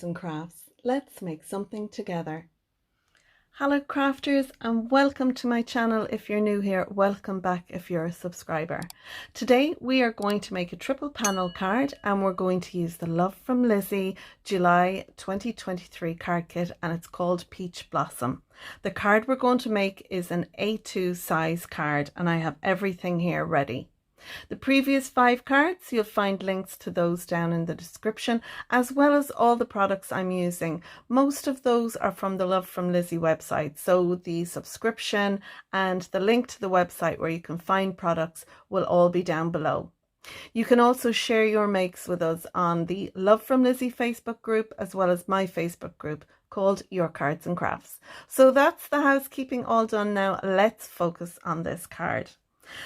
cards and crafts. Let's make something together. Hello crafters, and welcome to my channel. If you're new here, welcome back if you're a subscriber. Today we are going to make a triple panel card, and we're going to use the Love from Lizi July 2023 card kit, and it's called Peach Blossom. The card we're going to make is an A2 size card, and I have everything here ready. The previous 5 cards, you'll find links to those down in the description, as well as all the products I'm using. Most of those are from the Love from Lizi website, so the subscription and the link to the website where you can find products will all be down below. You can also share your makes with us on the Love from Lizi Facebook group, as well as my Facebook group called Your Cards and Crafts. So that's the housekeeping all done now. Let's focus on this card.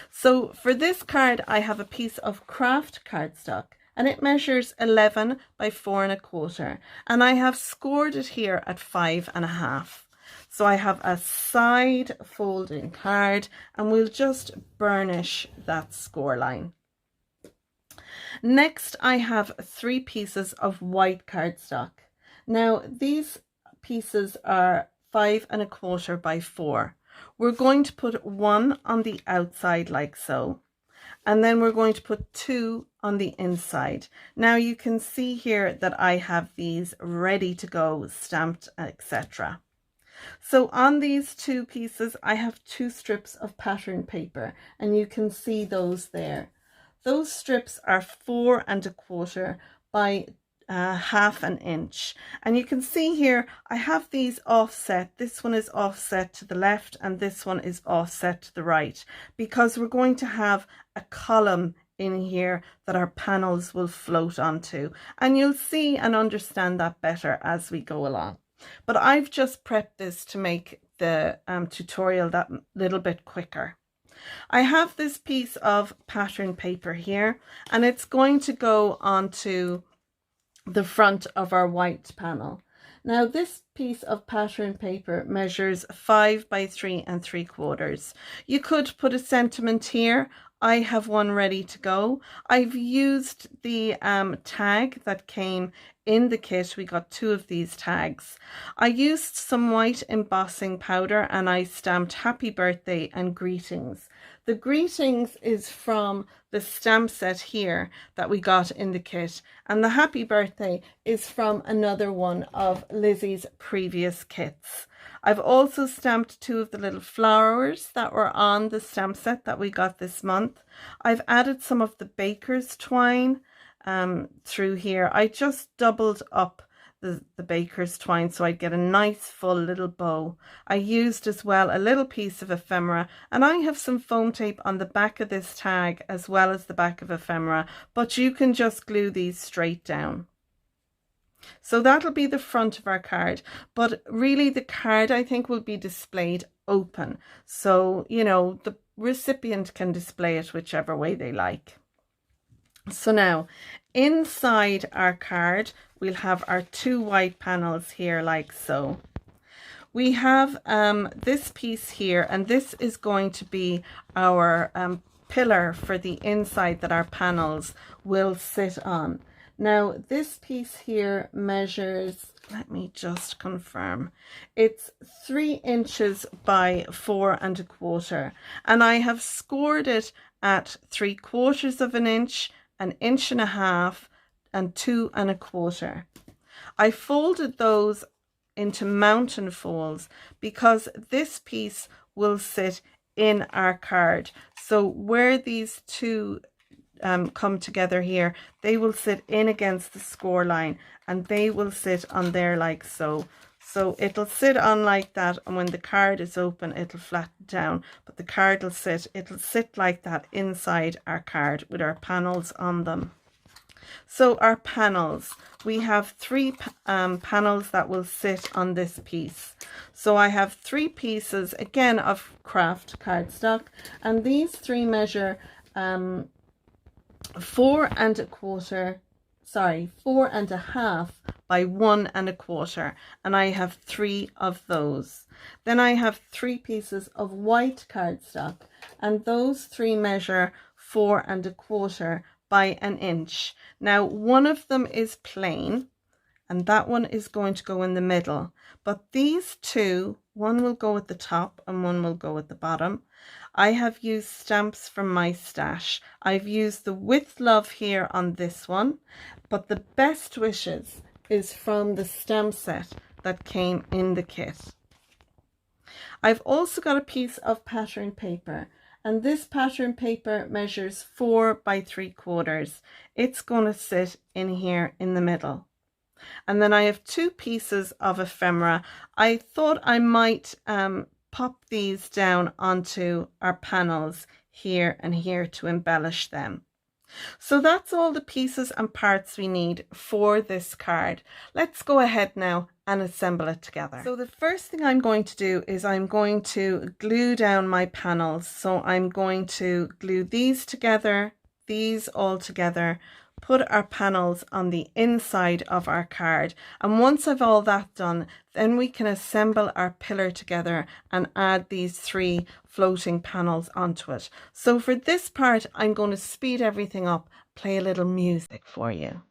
So for this card, I have a piece of Kraft cardstock, and it measures 11 by 4 1/4, and I have scored it here at 5 1/2. So I have a side folding card, and we'll just burnish that score line. Next, I have 3 pieces of white cardstock. Now these pieces are 5 1/4 by 4. We're going to put 1 on the outside like so, and then we're going to put 2 on the inside. Now you can see here that I have these ready to go, stamped, etc. So on these 2 pieces, I have 2 strips of pattern paper, and you can see those there. Those strips are 4 1/4 by 1/2 inch, and you can see here I have these offset. This one is offset to the left and this one is offset to the right, because we're going to have a column in here that our panels will float onto, and you'll see and understand that better as we go along. But I've just prepped this to make the tutorial that little bit quicker. I have this piece of pattern paper here, and it's going to go onto the front of our white panel. Now this piece of pattern paper measures 5 by 3 3/4. You could put a sentiment here. I have one ready to go. I've used the tag that came in the kit. We got 2 of these tags. I used some white embossing powder, and I stamped happy birthday and greetings. The greetings is from the stamp set here that we got in the kit, and the happy birthday is from another one of Lizi's previous kits. I've also stamped 2 of the little flowers that were on the stamp set that we got this month. I've added some of the baker's twine through here. I just doubled up the baker's twine so I'd get a nice full little bow. I used as well a little piece of ephemera, and I have some foam tape on the back of this tag as well as the back of ephemera, but you can just glue these straight down. So that'll be the front of our card, but really the card I think will be displayed open, so you know the recipient can display it whichever way they like. So now inside our card we'll have our 2 white panels here like so. We have this piece here, and this is going to be our pillar for the inside that our panels will sit on. Now this piece here measures, let me just confirm, it's 3 inches by 4 1/4, and I have scored it at 3/4 inch, 1.5 inches, and 2 1/4. I folded those into mountain folds because this piece will sit in our card. So where these 2 come together here, they will sit in against the score line, and they will sit on there like so. So it'll sit on like that, and when the card is open it'll flatten down, but the card will it'll sit like that inside our card with our panels on them. So our panels, we have 3 panels that will sit on this piece. So I have 3 pieces again of Kraft cardstock, and these 3 measure 4 1/2 by 1 1/4, and I have 3 of those. Then I have 3 pieces of white cardstock, and those 3 measure 4 1/4 by 1 inch. Now one of them is plain and that one is going to go in the middle. But these two, one will go at the top and one will go at the bottom. I have used stamps from my stash. I've used the With Love here on this one, but the Best Wishes is from the stamp set that came in the kit. I've also got a piece of pattern paper, and this pattern paper measures 4 by 3/4. It's going to sit in here in the middle. And then I have 2 pieces of ephemera. I thought I might pop these down onto our panels here and here to embellish them. So that's all the pieces and parts we need for this card. Let's go ahead now and assemble it together. So the first thing I'm going to do is I'm going to glue down my panels. So I'm going to glue these together, these all together, put our panels on the inside of our card, and once I've all that done, then we can assemble our pillar together and add these 3 floating panels onto it. So for this part, I'm going to speed everything up, play a little music for you.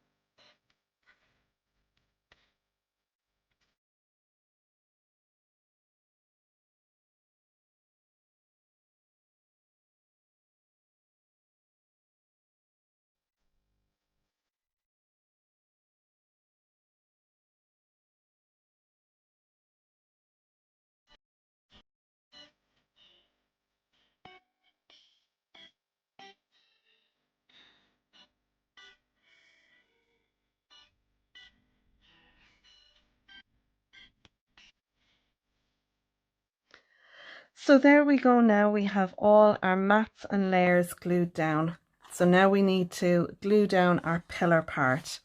So there we go. Now we have all our mats and layers glued down. So now we need to glue down our pillar part.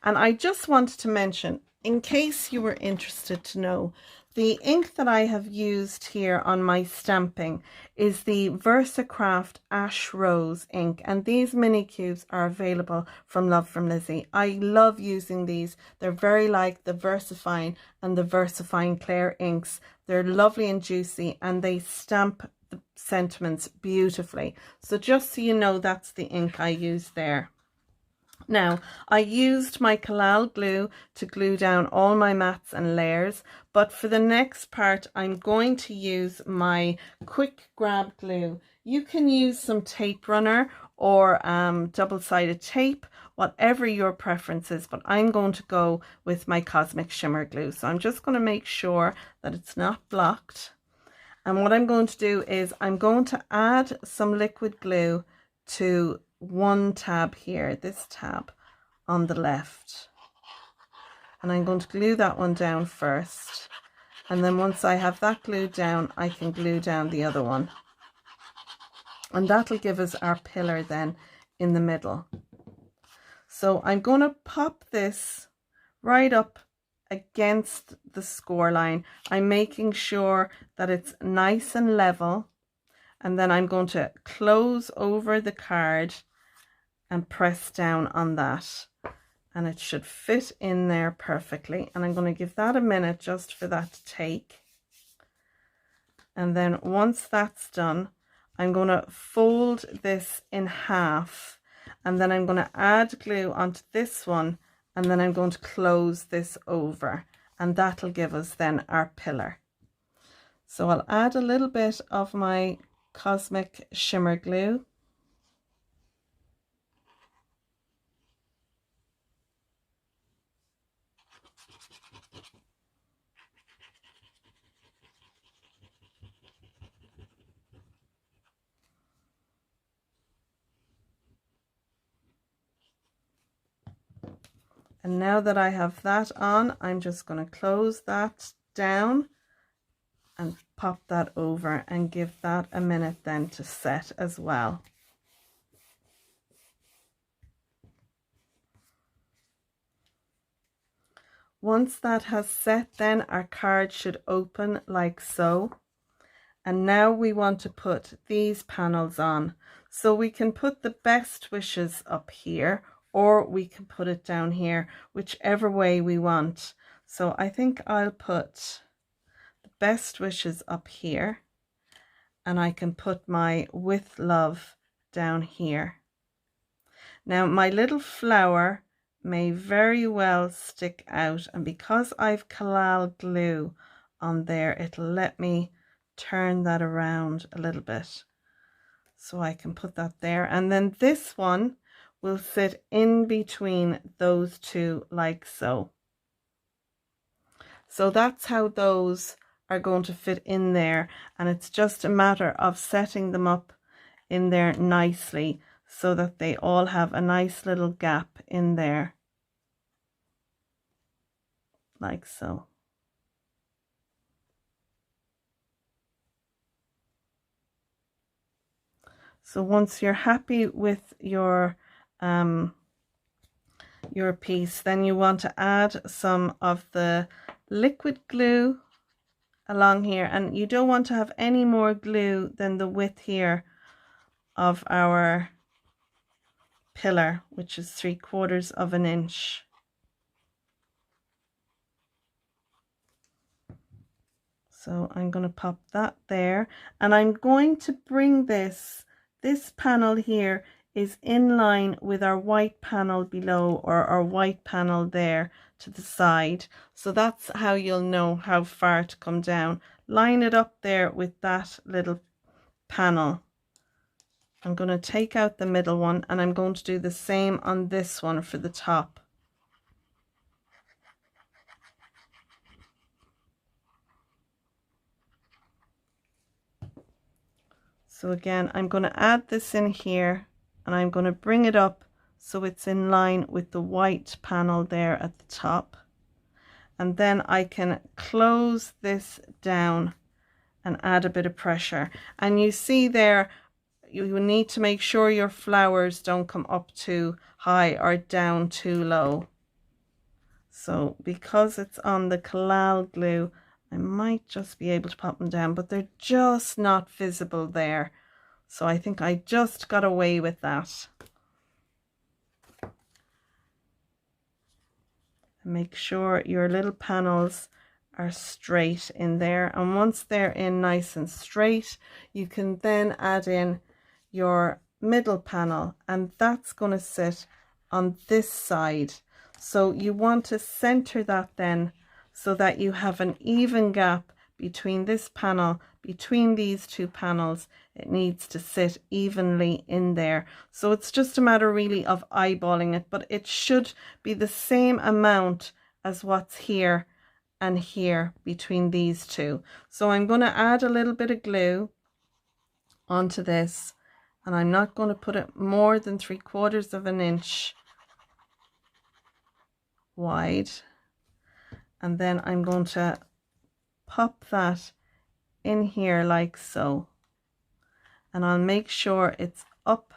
And I just wanted to mention, in case you were interested to know, the ink that I have used here on my stamping is the Kraft Ash Rose ink, and these mini cubes are available from From Lizi. I love using these. They're very like the VersaFine and the VersaFine Clear inks. They're lovely and juicy, and they stamp the sentiments beautifully. So just so you know, that's the ink I use there. Now, I used my Collal glue to glue down all my mats and layers, but for the next part, I'm going to use my quick grab glue. You can use some tape runner or double-sided tape, whatever your preference is, but I'm going to go with my Cosmic Shimmer glue. So I'm just going to make sure that it's not blocked. And what I'm going to do is I'm going to add some liquid glue to one tab here, this tab on the left, and I'm going to glue that one down first, and then once I have that glued down, I can glue down the other one, and that'll give us our pillar then in the middle. So I'm going to pop this right up against the score line. I'm making sure that it's nice and level, and then I'm going to close over the card and press down on that, and it should fit in there perfectly. And I'm going to give that a minute just for that to take, and then once that's done, I'm going to fold this in half, and then I'm going to add glue onto this one, and then I'm going to close this over, and that'll give us then our pillar. So I'll add a little bit of my Cosmic Shimmer glue. And now that I have that on, I'm just going to close that down and pop that over and give that a minute then to set as well. Once that has set, then our card should open like so. And now we want to put these panels on. So we can put the Best Wishes up here, or we can put it down here, whichever way we want. So I think I'll put the Best Wishes up here, and I can put my With Love down here. Now my little flower may very well stick out, and because I've collal glue on there, it'll let me turn that around a little bit, so I can put that there. And then this one will sit in between those two like so. So that's how those are going to fit in there, and it's just a matter of setting them up in there nicely so that they all have a nice little gap in there, like so. So once you're happy with your piece, then you want to add some of the liquid glue along here, and you don't want to have any more glue than the width here of our pillar, which is 3/4 of an inch. So I'm going to pop that there, and I'm going to bring this panel here is in line with our white panel below, or our white panel there to the side. So that's how you'll know how far to come down. Line it up there with that little panel. I'm going to take out the middle one, and I'm going to do the same on this one for the top. So again, I'm going to add this in here, and I'm going to bring it up so it's in line with the white panel there at the top. And then I can close this down and add a bit of pressure. And you see there, you need to make sure your flowers don't come up too high or down too low. So because it's on the collal glue, I might just be able to pop them down, but they're just not visible there. So I think I just got away with that. Make sure your little panels are straight in there, and once they're in nice and straight, you can then add in your middle panel, and that's going to sit on this side. So you want to center that then so that you have an even gap between this panel, between these two panels. It needs to sit evenly in there. So it's just a matter really of eyeballing it, but it should be the same amount as what's here and here between these two. So I'm going to add a little bit of glue onto this, and I'm not going to put it more than 3/4 of an inch wide. And then I'm going to pop that in here like so, and I'll make sure it's up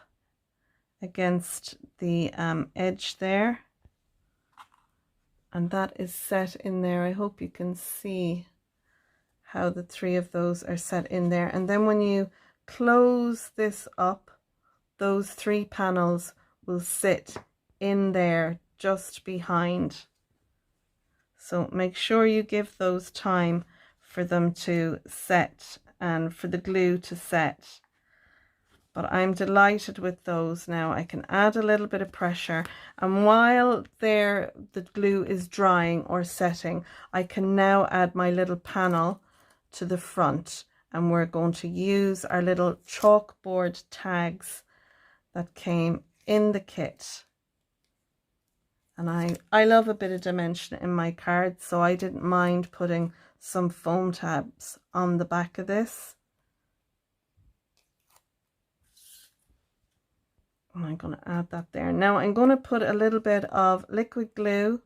against the edge there, and that is set in there. I hope you can see how the three of those are set in there. And then when you close this up, those three panels will sit in there just behind. So make sure you give those time for them to set and for the glue to set. But I'm delighted with those now. I can add a little bit of pressure, and while the glue is drying or setting, I can now add my little panel to the front, and we're going to use our little chalkboard tags that came in the kit. And I love a bit of dimension in my cards, so I didn't mind putting some foam tabs on the back of this. And I'm going to add that there. Now I'm going to put a little bit of liquid glue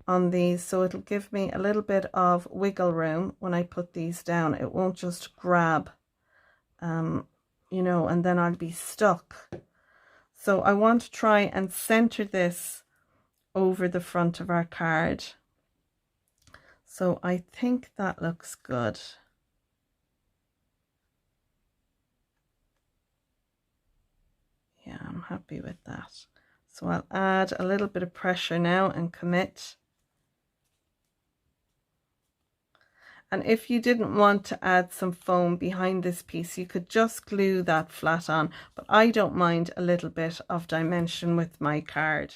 on these, so it'll give me a little bit of wiggle room when I put these down. It won't just grab, you know, and then I'll be stuck. So I want to try and center this over the front of our card. So I think that looks good. Yeah, I'm happy with that. So I'll add a little bit of pressure now and commit. And if you didn't want to add some foam behind this piece, you could just glue that flat on, but I don't mind a little bit of dimension with my card.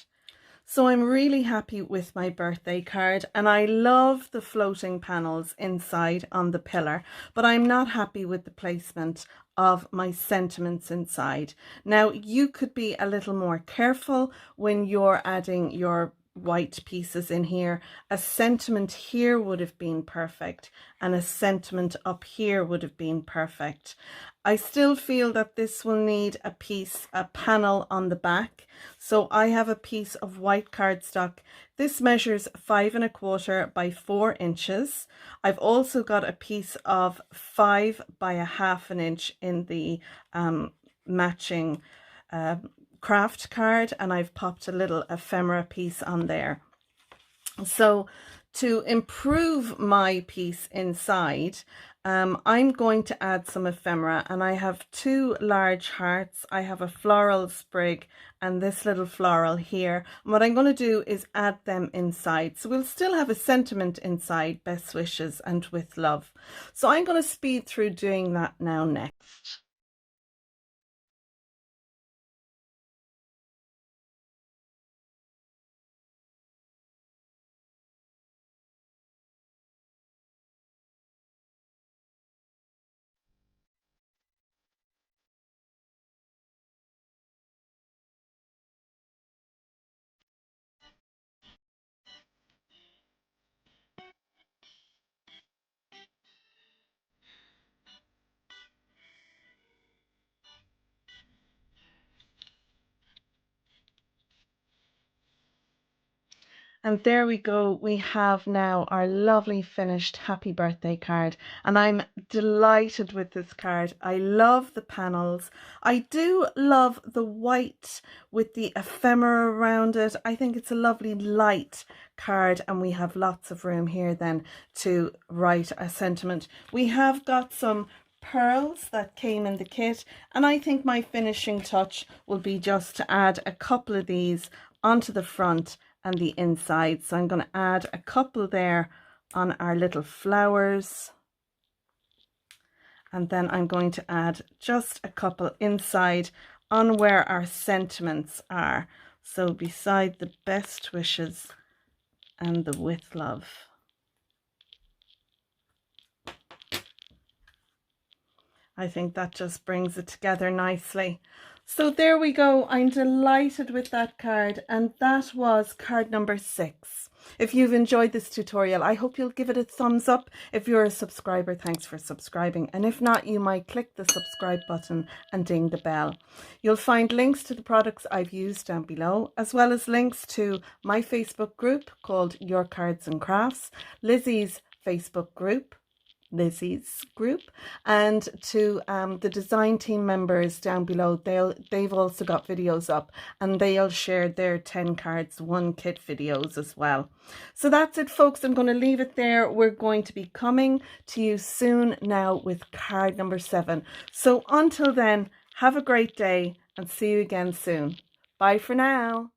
So I'm really happy with my birthday card, and I love the floating panels inside on the pillar, but I'm not happy with the placement of my sentiments inside. Now, you could be a little more careful when you're adding your white pieces in here. A sentiment here would have been perfect, and a sentiment up here would have been perfect. I still feel that this will need a panel on the back. So I have a piece of white cardstock. This measures 5 1/4 by 4 inches. I've also got a piece of 5 by 1/2 inch in the matching Kraft card, and I've popped a little ephemera piece on there. So to improve my piece inside, I'm going to add some ephemera, and I have 2 large hearts. I have a floral sprig and this little floral here. And what I'm going to do is add them inside. So we'll still have a sentiment inside, best wishes and with love. So I'm going to speed through doing that now next. And there we go. We have now our lovely finished happy birthday card. And I'm delighted with this card. I love the panels. I do love the white with the ephemera around it. I think it's a lovely light card, and we have lots of room here then to write a sentiment. We have got some pearls that came in the kit, and I think my finishing touch will be just to add a couple of these onto the front and the inside. So I'm going to add a couple there on our little flowers, and then I'm going to add just a couple inside on where our sentiments are. So beside the best wishes and the with love. I think that just brings it together nicely. So there we go. I'm delighted with that card, and that was card number 6. If you've enjoyed this tutorial, I hope you'll give it a thumbs up. If you're a subscriber, thanks for subscribing. And if not, you might click the subscribe button and ding the bell. You'll find links to the products I've used down below, as well as links to my Facebook group called Your Cards and Crafts, Lizzie's Facebook group, Lizzie's group, and to the design team members down below. They've also got videos up, and they'll share their 10 cards 1 kit videos as well. So that's it, folks. I'm going to leave it there. We're going to be coming to you soon now with card number 7. So until then, have a great day and see you again soon. Bye for now.